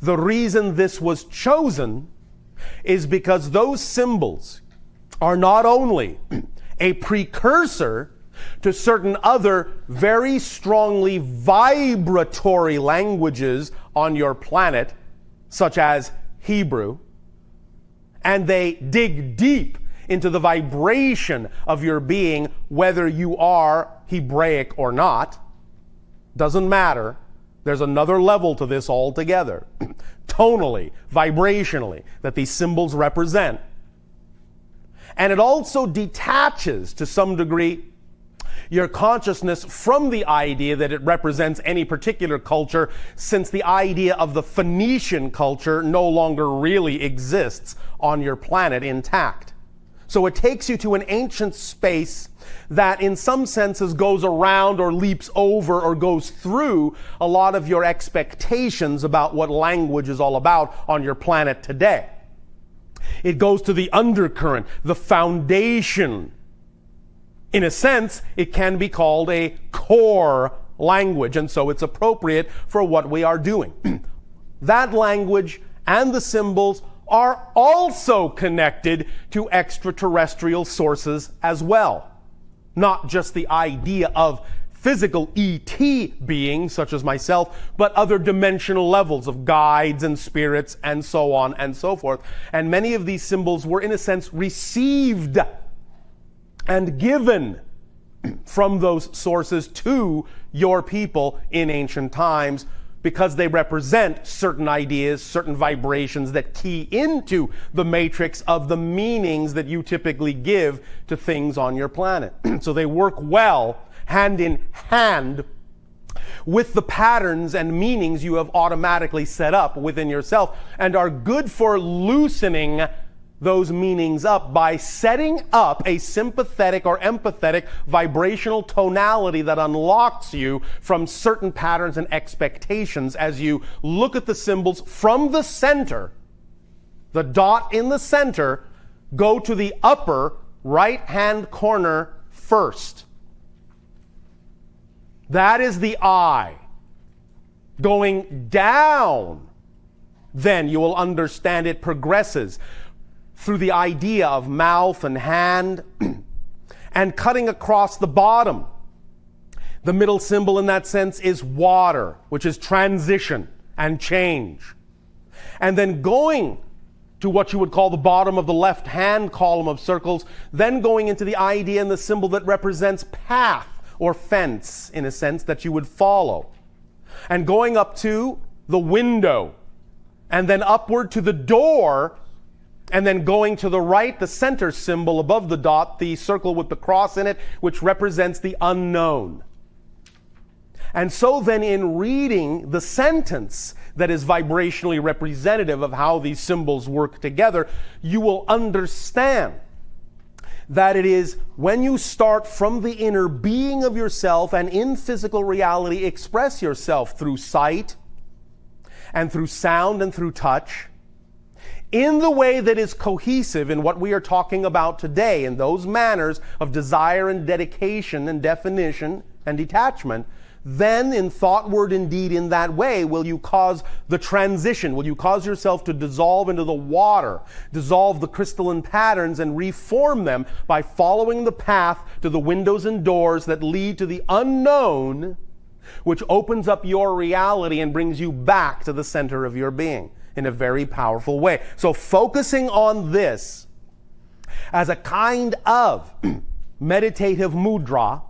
The reason this was chosen is because those symbols are not only a precursor to certain other very strongly vibratory languages on your planet, such as Hebrew, and they dig deep into the vibration of your being, whether you are Hebraic or not. Doesn't matter. There's another level to this altogether, tonally, vibrationally, that these symbols represent. And it also detaches, to some degree, your consciousness from the idea that it represents any particular culture, since the idea of the Phoenician culture no longer really exists on your planet intact. So it takes you to an ancient space that in some senses goes around or leaps over or goes through a lot of your expectations about what language is all about on your planet today. It goes to the undercurrent, the foundation. In a sense, it can be called a core language, and so it's appropriate for what we are doing. That language and the symbols are also connected to extraterrestrial sources as well. Not just the idea of physical ET beings, such as myself, but other dimensional levels of guides and spirits and so on and so forth. And many of these symbols were, in a sense, received and given from those sources to your people in ancient times, because they represent certain ideas, certain vibrations that key into the matrix of the meanings that you typically give to things on your planet. So they work well, hand in hand, with the patterns and meanings you have automatically set up within yourself, and are good for loosening those meanings up by setting up a sympathetic or empathetic vibrational tonality that unlocks you from certain patterns and expectations as you look at the symbols from the center, the dot in the center, go to the upper right-hand corner first. That is the eye. Going down, then you will understand it progresses through the idea of mouth and hand, and cutting across the bottom. The middle symbol in that sense is water, which is transition and change. And then going to what you would call the bottom of the left-hand column of circles, then going into the idea and the symbol that represents path or fence, in a sense, that you would follow. And going up to the window, and then upward to the door, and then going to the right, the center symbol above the dot, the circle with the cross in it, which represents the unknown. And so then in reading the sentence that is vibrationally representative of how these symbols work together, you will understand that it is when you start from the inner being of yourself and in physical reality express yourself through sight and through sound and through touch, in the way that is cohesive in what we are talking about today, in those manners of desire and dedication and definition and detachment, then in thought, word, and deed in that way will you cause the transition, will you cause yourself to dissolve into the water, dissolve the crystalline patterns and reform them by following the path to the windows and doors that lead to the unknown, which opens up your reality and brings you back to the center of your being in a very powerful way. So focusing on this as a kind of meditative mudra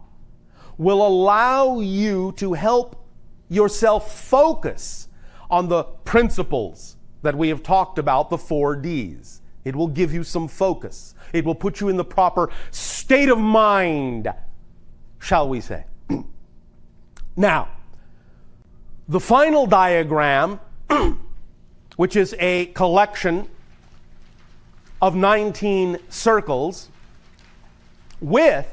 will allow you to help yourself focus on the principles that we have talked about, the 4 Ds. It will give you some focus. It will put you in the proper state of mind, shall we say. Now, the final diagram, which is a collection of 19 circles with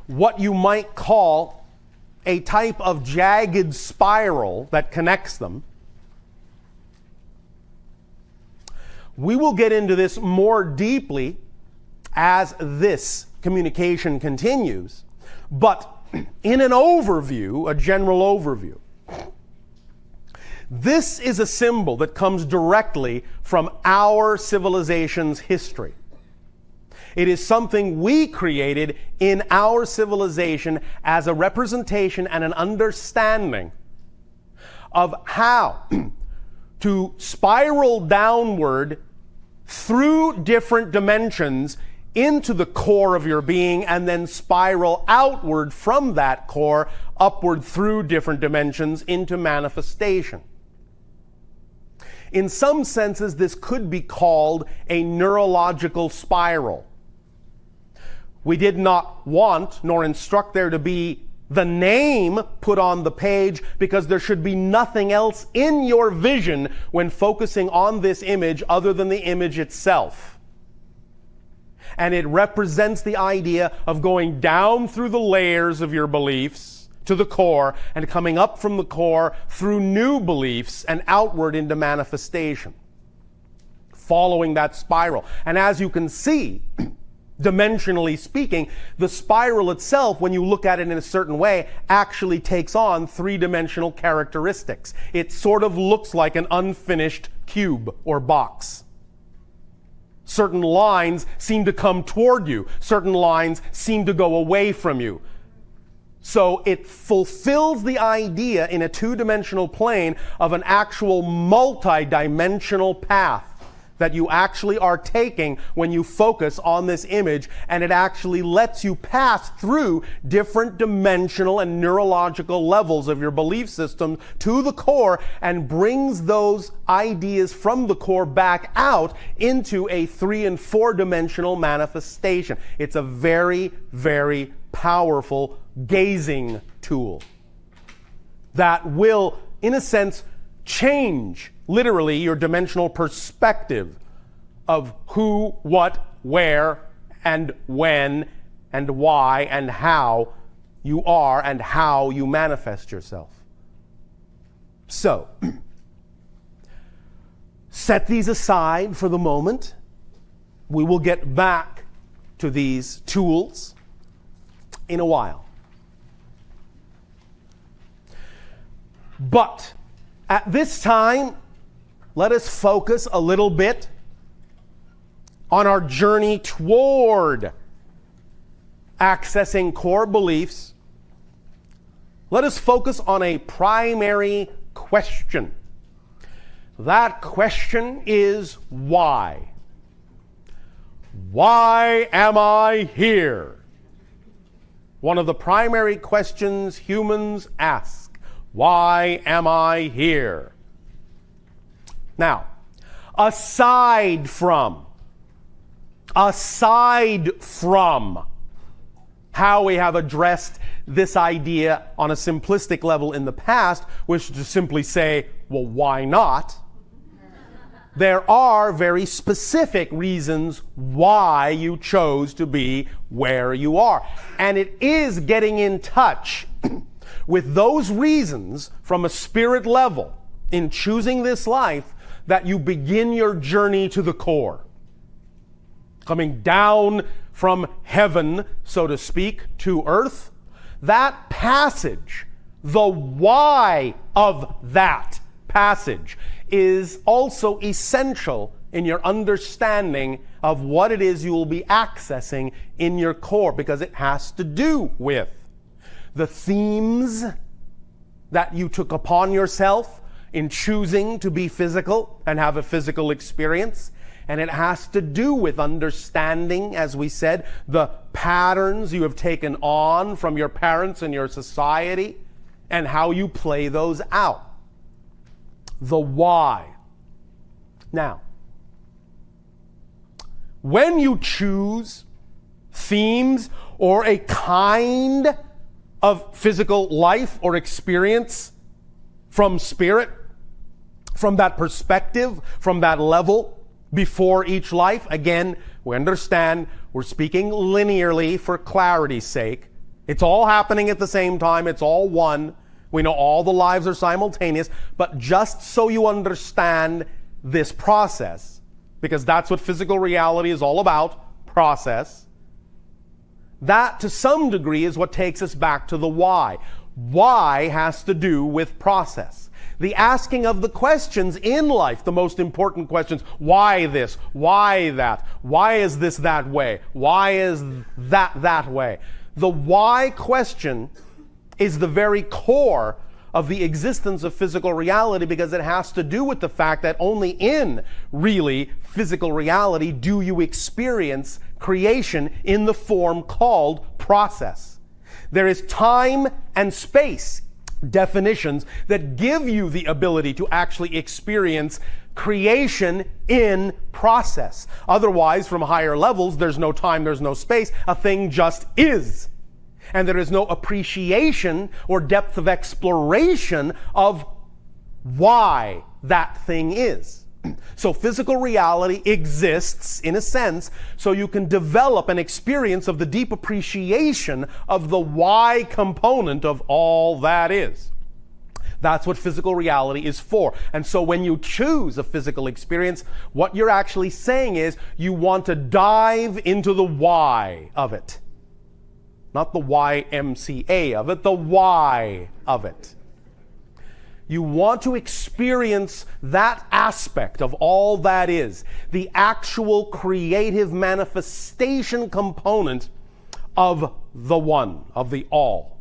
what you might call a type of jagged spiral that connects them. We will get into this more deeply as this communication continues, but in an overview, a general overview, this is a symbol that comes directly from our civilization's history. It is something we created in our civilization as a representation and an understanding of how to spiral downward through different dimensions into the core of your being and then spiral outward from that core upward through different dimensions into manifestation. In some senses, this could be called a neurological spiral. We did not want nor instruct there to be the name put on the page because there should be nothing else in your vision when focusing on this image other than the image itself. And it represents the idea of going down through the layers of your beliefs to the core and coming up from the core through new beliefs and outward into manifestation, following that spiral. And as you can see, dimensionally speaking, the spiral itself, when you look at it in a certain way, actually takes on 3-dimensional characteristics. It sort of looks like an unfinished cube or box. Certain lines seem to come toward you. Certain lines seem to go away from you. So it fulfills the idea in a 2-dimensional plane of an actual multi-dimensional path that you actually are taking when you focus on this image, and it actually lets you pass through different dimensional and neurological levels of your belief system to the core and brings those ideas from the core back out into a 3- and 4-dimensional manifestation. It's a very, very powerful gazing tool that will, in a sense, change literally your dimensional perspective of who, what, where, and when, and why, and how you are, and how you manifest yourself. So, set these aside for the moment. We will get back to these tools in a while. But at this time, let us focus a little bit on our journey toward accessing core beliefs. Let us focus on a primary question. That question is why? Why am I here? One of the primary questions humans ask. Why am I here? Now, aside from how we have addressed this idea on a simplistic level in the past, which is to simply say, well, why not? there are very specific reasons why you chose to be where you are. And it is getting in touch with those reasons from a spirit level in choosing this life that you begin your journey to the core. Coming down from heaven, so to speak, to earth. That passage, the why of that passage, is also essential in your understanding of what it is you will be accessing in your core, because it has to do with the themes that you took upon yourself in choosing to be physical and have a physical experience. And it has to do with understanding, as we said, the patterns you have taken on from your parents and your society and how you play those out. The why. Now, when you choose themes or a kind of physical life or experience from spirit, from that perspective, from that level, before each life, again, we understand we're speaking linearly for clarity's sake. It's all happening at the same time. It's all one. We know all the lives are simultaneous, but just so you understand this process, because that's what physical reality is all about, process, that to some degree is what takes us back to the why. Why has to do with process. The asking of the questions in life, the most important questions. Why this? Why that? Why is this that way? Why is that way? The why question is the very core of the existence of physical reality, because it has to do with the fact that only in really physical reality do you experience creation in the form called process. There is time and space definitions that give you the ability to actually experience creation in process. Otherwise, from higher levels, there's no time, there's no space. A thing just is. And there is no appreciation or depth of exploration of why that thing is. So physical reality exists, in a sense, so you can develop an experience of the deep appreciation of the why component of all that is. That's what physical reality is for. And so when you choose a physical experience, what you're actually saying is you want to dive into the why of it. Not the YMCA of it, the why of it. You want to experience that aspect of all that is, the actual creative manifestation component of the one, of the all.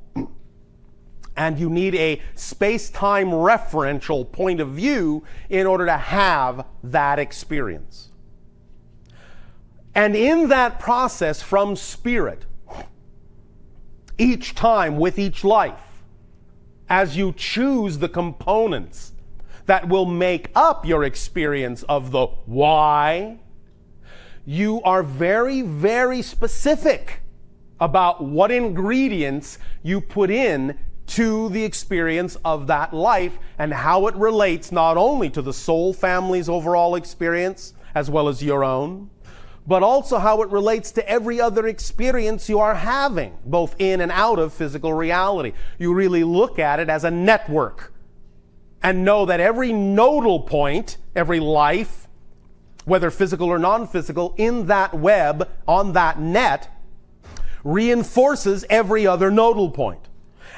And you need a space-time referential point of view in order to have that experience. And in that process from spirit, each time with each life, as you choose the components that will make up your experience of the why, you are very, very specific about what ingredients you put in to the experience of that life and how it relates not only to the soul family's overall experience as well as your own, but also how it relates to every other experience you are having, both in and out of physical reality. You really look at it as a network and know that every nodal point, every life, whether physical or non-physical, in that web, on that net, reinforces every other nodal point.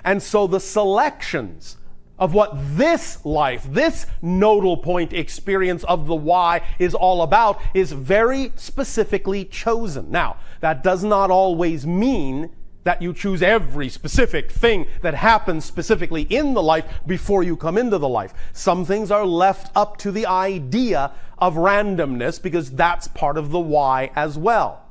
And so the selections of what this life, this nodal point experience of the why is all about is very specifically chosen. Now, that does not always mean that you choose every specific thing that happens specifically in the life before you come into the life. Some things are left up to the idea of randomness because that's part of the why as well.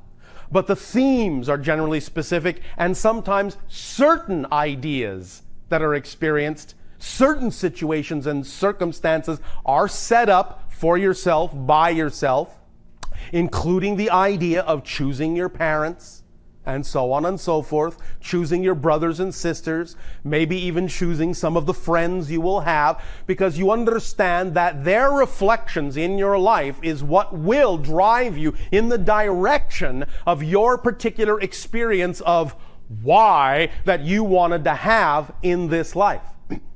But the themes are generally specific, and sometimes certain ideas that are experienced, certain situations and circumstances are set up for yourself, by yourself, including the idea of choosing your parents and so on and so forth, choosing your brothers and sisters, maybe even choosing some of the friends you will have, because you understand that their reflections in your life is what will drive you in the direction of your particular experience of why that you wanted to have in this life.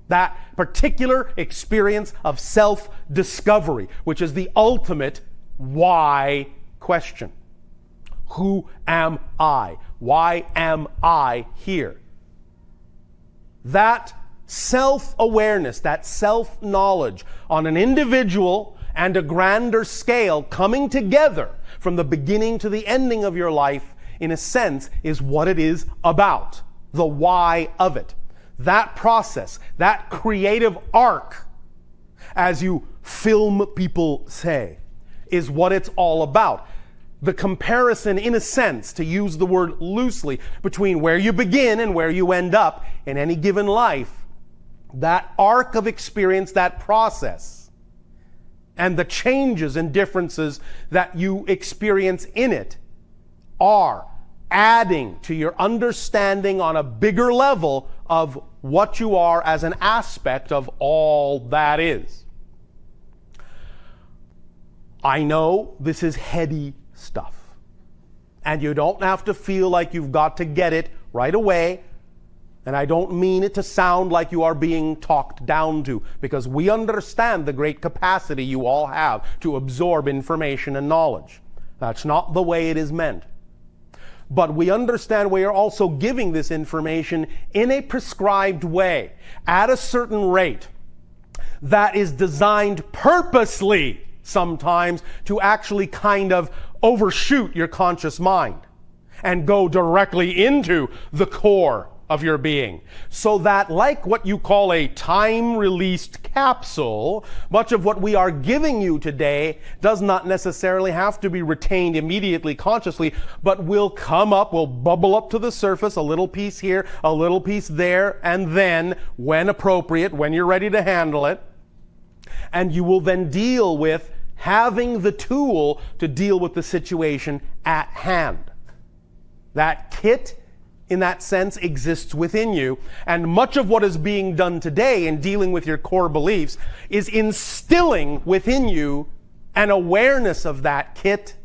That particular experience of self-discovery, which is the ultimate why question. Who am I? Why am I here? That self-awareness, that self-knowledge on an individual and a grander scale coming together from the beginning to the ending of your life, in a sense, is what it is about. The why of it. That process, that creative arc, as you film people say, is what it's all about. The comparison, in a sense, to use the word loosely, between where you begin and where you end up in any given life, that arc of experience, that process, and the changes and differences that you experience in it are adding to your understanding on a bigger level of what you are as an aspect of all that is. I know this is heady stuff, and you don't have to feel like you've got to get it right away, and I don't mean it to sound like you are being talked down to, because we understand the great capacity you all have to absorb information and knowledge. That's not the way it is meant. But we understand we are also giving this information in a prescribed way, at a certain rate, that is designed purposely sometimes to actually kind of overshoot your conscious mind and go directly into the core of your being. So that, like what you call a time-released capsule, much of what we are giving you today does not necessarily have to be retained immediately consciously, but will come up, will bubble up to the surface, a little piece here, a little piece there, and then, when appropriate, when you're ready to handle it, and you will then deal with having the tool to deal with the situation at hand. That kit, in that sense, exists within you. And much of what is being done today in dealing with your core beliefs is instilling within you an awareness of that kit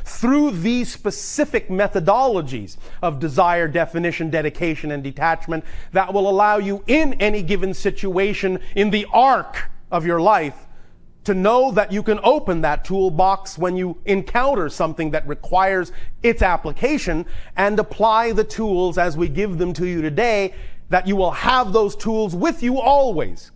through these specific methodologies of desire, definition, dedication, and detachment that will allow you in any given situation in the arc of your life to know that you can open that toolbox when you encounter something that requires its application and apply the tools as we give them to you today, that you will have those tools with you always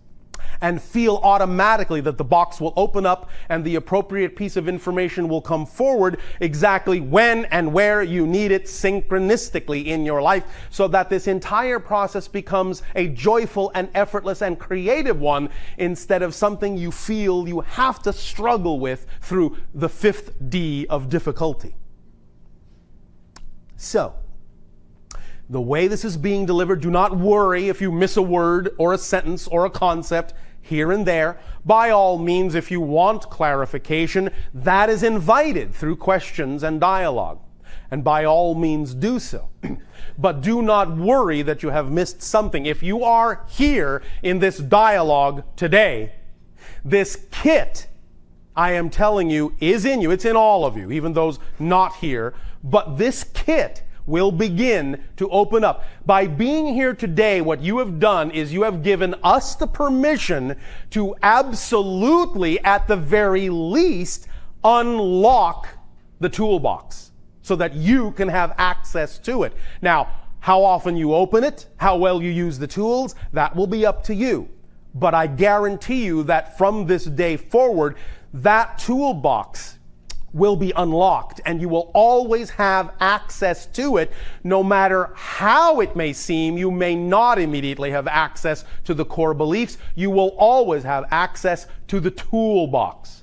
and feel automatically that the box will open up and the appropriate piece of information will come forward exactly when and where you need it synchronistically in your life, so that this entire process becomes a joyful and effortless and creative one instead of something you feel you have to struggle with through the 5th D of difficulty. So, the way this is being delivered, do not worry if you miss a word or a sentence or a concept here and there. By all means, if you want clarification, that is invited through questions and dialogue. And by all means, do so. But do not worry that you have missed something. If you are here in this dialogue today, this kit, I am telling you, is in you. It's in all of you, even those not here. But this kit will begin to open up. By being here today, what you have done is you have given us the permission to absolutely, at the very least, unlock the toolbox so that you can have access to it. Now, how often you open it, how well you use the tools, that will be up to you. But I guarantee you that from this day forward, that toolbox will be unlocked, and you will always have access to it. No matter how it may seem, you may not immediately have access to the core beliefs. You will always have access to the toolbox.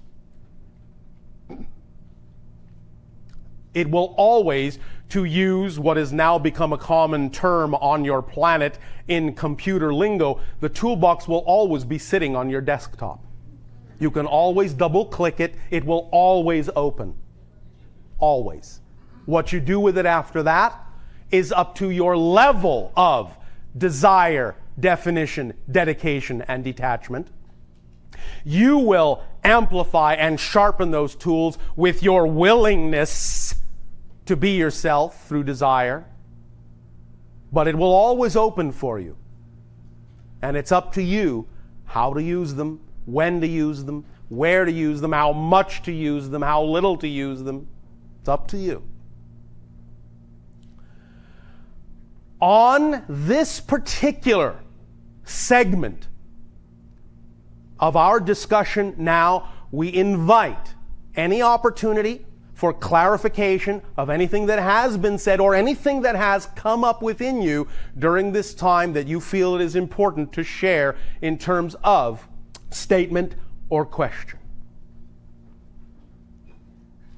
It will always, to use what has now become a common term on your planet in computer lingo, the toolbox will always be sitting on your desktop. You can always double click it. It will always open. Always. What you do with it after that is up to your level of desire, definition, dedication, and detachment. You will amplify and sharpen those tools with your willingness to be yourself through desire. But it will always open for you. And it's up to you how to use them, when to use them, where to use them, how much to use them, how little to use them. It's up to you. On this particular segment of our discussion now, we invite any opportunity for clarification of anything that has been said or anything that has come up within you during this time that you feel it is important to share in terms of statement or question.